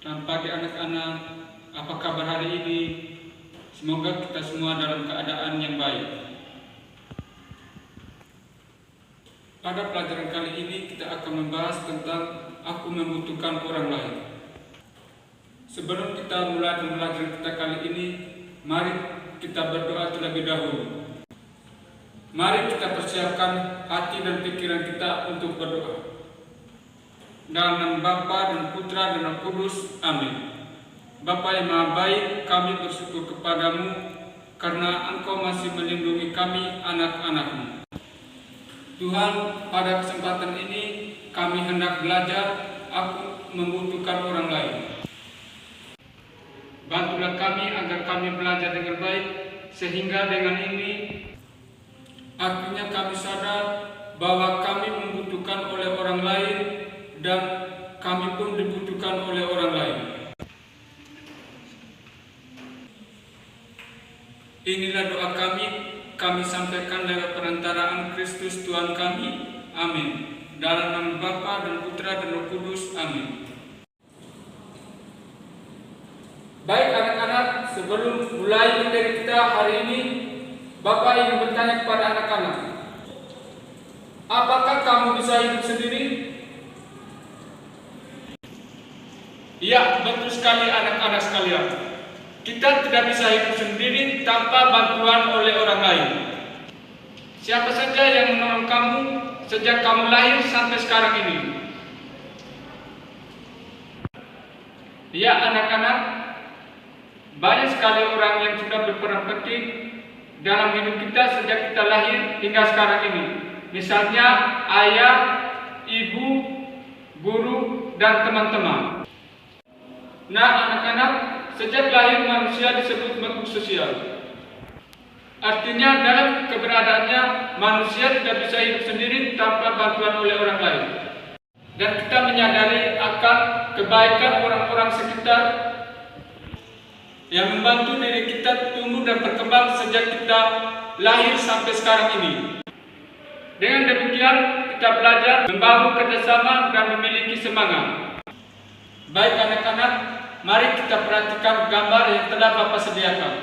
Selamat pagi anak-anak, apa kabar hari ini? Semoga kita semua dalam keadaan yang baik. Pada pelajaran kali ini kita akan membahas tentang aku membutuhkan orang lain. Sebelum kita mulai pembelajaran kita kali ini, mari kita berdoa terlebih dahulu. Mari kita persiapkan hati dan pikiran kita untuk berdoa. Dalam nama Bapa dan Putra dan Roh Kudus, amin. Bapa yang Maha Baik, kami bersyukur kepadamu karena Engkau masih melindungi kami anak-anak-Mu. Tuhan, pada kesempatan ini kami hendak belajar, aku membutuhkan orang lain. Bantulah kami agar kami belajar dengan baik, sehingga dengan ini akhirnya kami sadar bahwa kami membutuhkan oleh orang lain dan kami pun dibutuhkan oleh orang lain. Inilah doa kami sampaikan lewat perantaraan Kristus Tuhan kami. Amin. Dalam nama Bapa dan Putra dan Roh Kudus. Amin. Baik anak-anak, sebelum mulai materi kita hari ini, Bapak ingin bertanya kepada anak-anak, apakah kamu bisa hidup sendiri? Ya, betul sekali anak-anak sekalian. Kita tidak bisa hidup sendiri tanpa bantuan oleh orang lain. Siapa saja yang menolong kamu sejak kamu lahir sampai sekarang ini? Ya anak-anak, banyak sekali orang yang sudah berperan penting dalam hidup kita sejak kita lahir hingga sekarang ini. Misalnya ayah, ibu, guru, dan teman-teman. Nah anak-anak, sejak lahir manusia disebut makhluk sosial. Artinya dalam keberadaannya manusia tidak bisa hidup sendiri tanpa bantuan oleh orang lain. Dan kita menyadari akan kebaikan orang-orang sekitar yang membantu diri kita tumbuh dan berkembang sejak kita lahir sampai sekarang ini. Dengan demikian kita belajar membangun kerjasama dan memiliki semangat. Baik anak-anak, mari kita perhatikan gambar yang telah Bapak sediakan.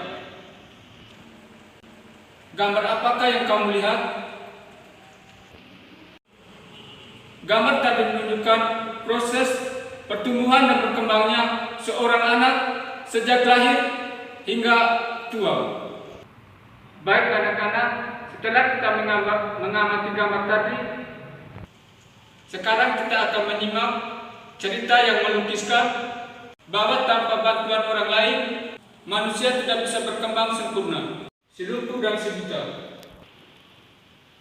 Gambar apakah yang kamu lihat? Gambar tadi menunjukkan proses pertumbuhan dan berkembangnya seorang anak sejak lahir hingga tua. Baik anak-anak, setelah kita mengamati gambar tadi, sekarang kita akan menyimak cerita yang melukiskan bahwa tanpa bantuan orang lain, manusia tidak bisa berkembang sempurna. Si lumpuh dan si buta.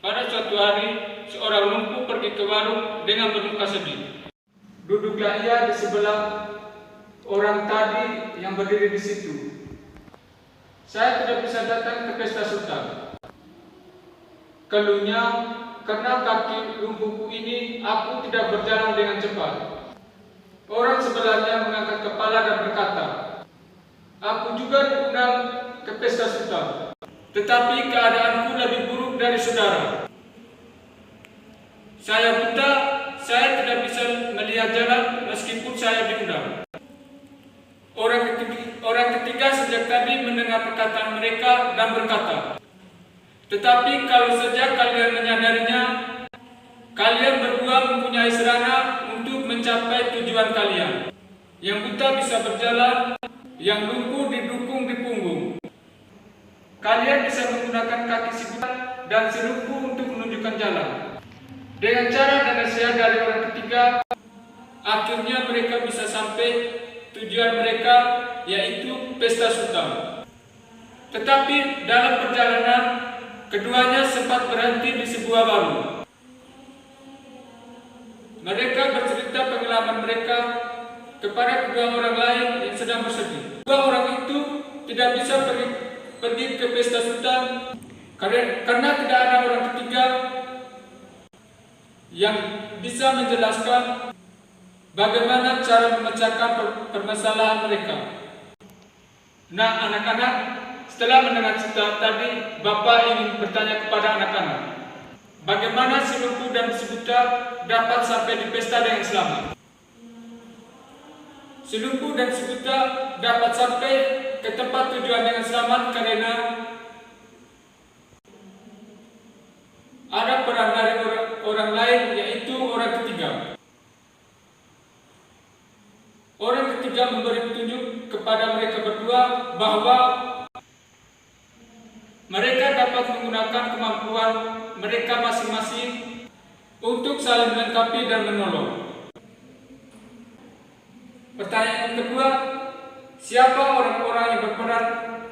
Pada suatu hari, seorang lumpuh pergi ke warung dengan bermuka sedih. Duduklah ia di sebelah orang tadi yang berdiri di situ. Saya tidak bisa datang ke pesta sultan. Keluhnya, karena kaki lumpuhku ini, aku tidak berjalan dengan cepat. Orang sebelahnya mengangkat kepala dan berkata, aku juga diundang ke pesta sultan, tetapi keadaanku lebih buruk dari saudara. Saya buta, saya tidak bisa melihat jalan meskipun saya diundang. Orang ketiga sejak tadi mendengar perkataan mereka dan berkata, tetapi kalau saja kalian menyadarinya, kalian berdua mempunyai sarana untuk mencapai tujuan kalian. Yang buta bisa berjalan, yang lumpuh didukung di punggung. Kalian bisa menggunakan kaki si buta dan si lumpuh untuk menunjukkan jalan. Dengan cara dan nasihat dari orang ketiga, akhirnya mereka bisa sampai tujuan mereka, yaitu pesta sultan. Tetapi dalam perjalanan, keduanya sempat berhenti di sebuah warung. Mereka bercerita pengalaman mereka kepada kedua orang lain yang sedang bersedih. Dua orang itu tidak bisa pergi ke pesta sultan karena tidak ada orang ketiga yang bisa menjelaskan bagaimana cara memecahkan permasalahan mereka. Nah anak-anak, setelah mendengar cerita tadi, Bapak ingin bertanya kepada anak-anak, bagaimana si lumpuh dan si buta dapat sampai di pesta dengan selamat? lumpuh dan si buta dapat sampai ke tempat tujuan dengan selamat karena ada peran dari orang lain, yaitu orang ketiga. Orang ketiga memberi petunjuk kepada mereka berdua bahwa mereka dapat menggunakan kemampuan mereka masing-masing untuk saling melengkapi dan menolong. Pertanyaan kedua, siapa orang-orang yang berperan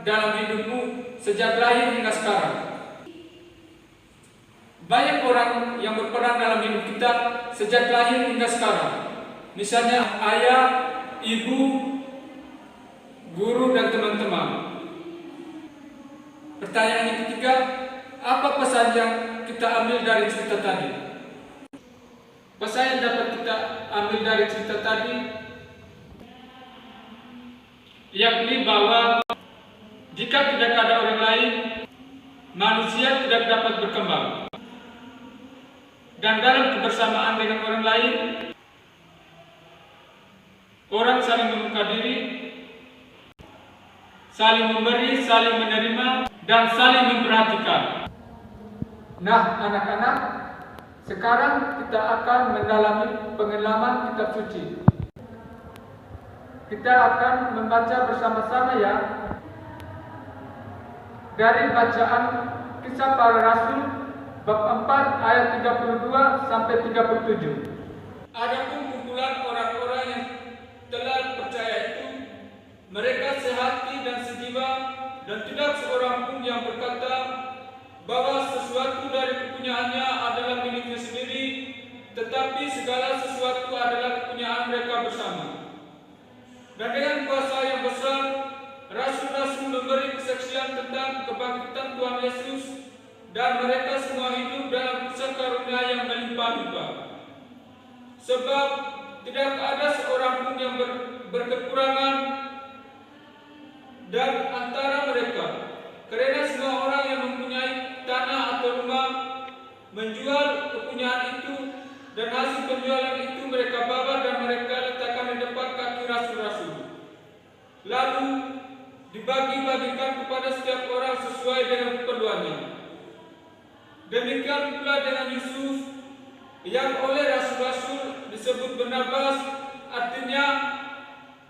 dalam hidupmu sejak lahir hingga sekarang? Banyak orang yang berperan dalam hidup kita sejak lahir hingga sekarang. Misalnya ayah, ibu, guru, dan teman-teman. Pertanyaan yang ketiga, apa pesan yang kita ambil dari cerita tadi? Pesan yang dapat kita ambil dari cerita tadi yakni bahwa jika tidak ada orang lain, manusia tidak dapat berkembang. Dan dalam kebersamaan dengan orang lain, orang saling membuka diri, saling memberi, saling menerima, dan saling memperhatikan. Nah, anak-anak, sekarang kita akan mendalami pengalaman kitab suci. Kita akan membaca bersama-sama ya, dari bacaan Kisah Para Rasul bab 4 ayat 32 sampai 37. Adapun kumpulan orang-orang yang telah percaya itu, mereka sehati dan sejiwa, dan tidak seorang pun yang berkata bahwa sesuatu dari kepunyaannya adalah miliknya sendiri, tetapi segala sesuatu adalah kepunyaan mereka bersama. Dan dengan kuasa yang besar, rasul-rasul memberi kesaksian tentang kebangkitan Tuhan Yesus, dan mereka semua hidup dalam kisah karunia yang melimpah-limpah. Sebab tidak ada seorang pun yang berkekurangan dan antara mereka, karena semua orang yang mempunyai tanah atau rumah menjual kepunyaan itu, dan hasil penjualan itu mereka bawa dan mereka letakkan di depan kaki rasul-rasul. Lalu dibagi-bagikan kepada setiap orang sesuai dengan keperluannya. Demikian pula dengan Yusuf, yang oleh rasul-rasul disebut Barnabas, artinya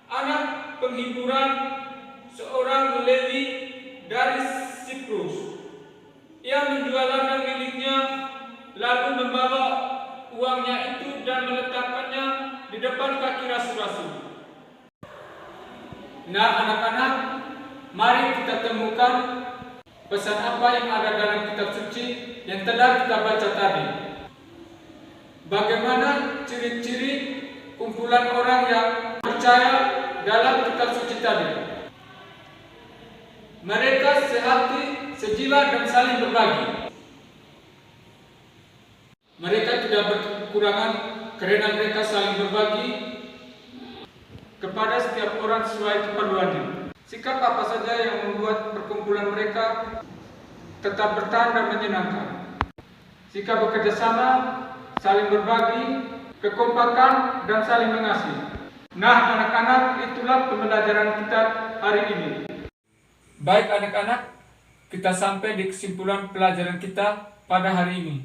anak penghiburan, seorang Lewi dari Siprus. Ia menjual ladang miliknya, lalu membawa uangnya itu dan meletakkannya di depan kaki rasul-rasul. Nah, anak-anak, mari kita temukan pesan apa yang ada dalam kitab suci yang telah kita baca tadi. Bagaimana ciri-ciri kumpulan orang yang percaya dalam kitab suci tadi? Mereka sehati, sejiwa, dan saling berbagi. Mereka tidak berkekurangan karena mereka saling berbagi kepada setiap orang sesuai keperluannya. Sikap apa saja yang membuat perkumpulan mereka tetap bertahan dan menyenangkan? Sikap bekerja sama, saling berbagi, kekompakan, dan saling mengasihi. Nah, anak-anak, itulah pembelajaran kita hari ini. Baik anak-anak, kita sampai di kesimpulan pelajaran kita pada hari ini.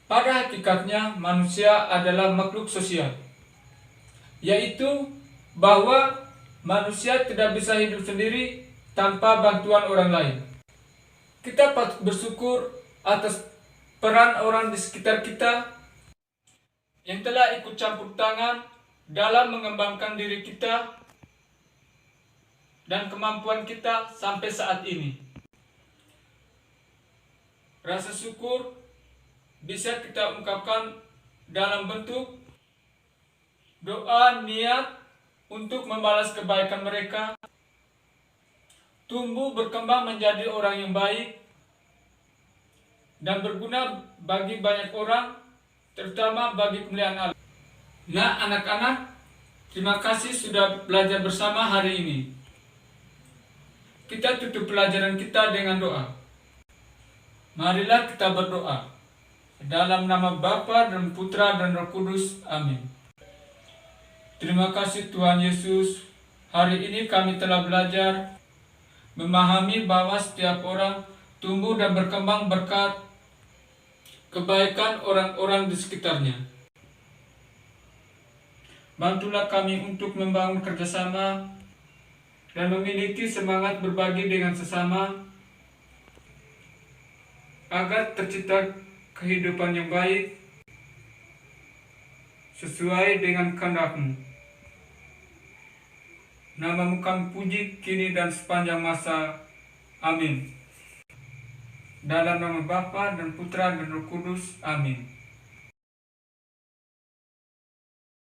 Pada hakikatnya, manusia adalah makhluk sosial, yaitu bahwa manusia tidak bisa hidup sendiri tanpa bantuan orang lain. Kita patut bersyukur atas peran orang di sekitar kita yang telah ikut campur tangan dalam mengembangkan diri kita dan kemampuan kita sampai saat ini. Rasa syukur bisa kita ungkapkan dalam bentuk doa niat untuk membalas kebaikan mereka, tumbuh berkembang menjadi orang yang baik, dan berguna bagi banyak orang, terutama bagi kemuliaan Allah. Nah, anak-anak, terima kasih sudah belajar bersama hari ini. Kita tutup pelajaran kita dengan doa. Marilah kita berdoa. Dalam nama Bapa dan Putra dan Roh Kudus. Amin. Terima kasih Tuhan Yesus. Hari ini kami telah belajar memahami bahwa setiap orang tumbuh dan berkembang berkat kebaikan orang-orang di sekitarnya. Bantulah kami untuk membangun kerjasama dan memiliki semangat berbagi dengan sesama agar tercipta kehidupan yang baik sesuai dengan kehendak-Mu. Nama-Mu kami puji kini dan sepanjang masa. Amin. Dalam nama Bapa dan Putra dan Roh Kudus. Amin.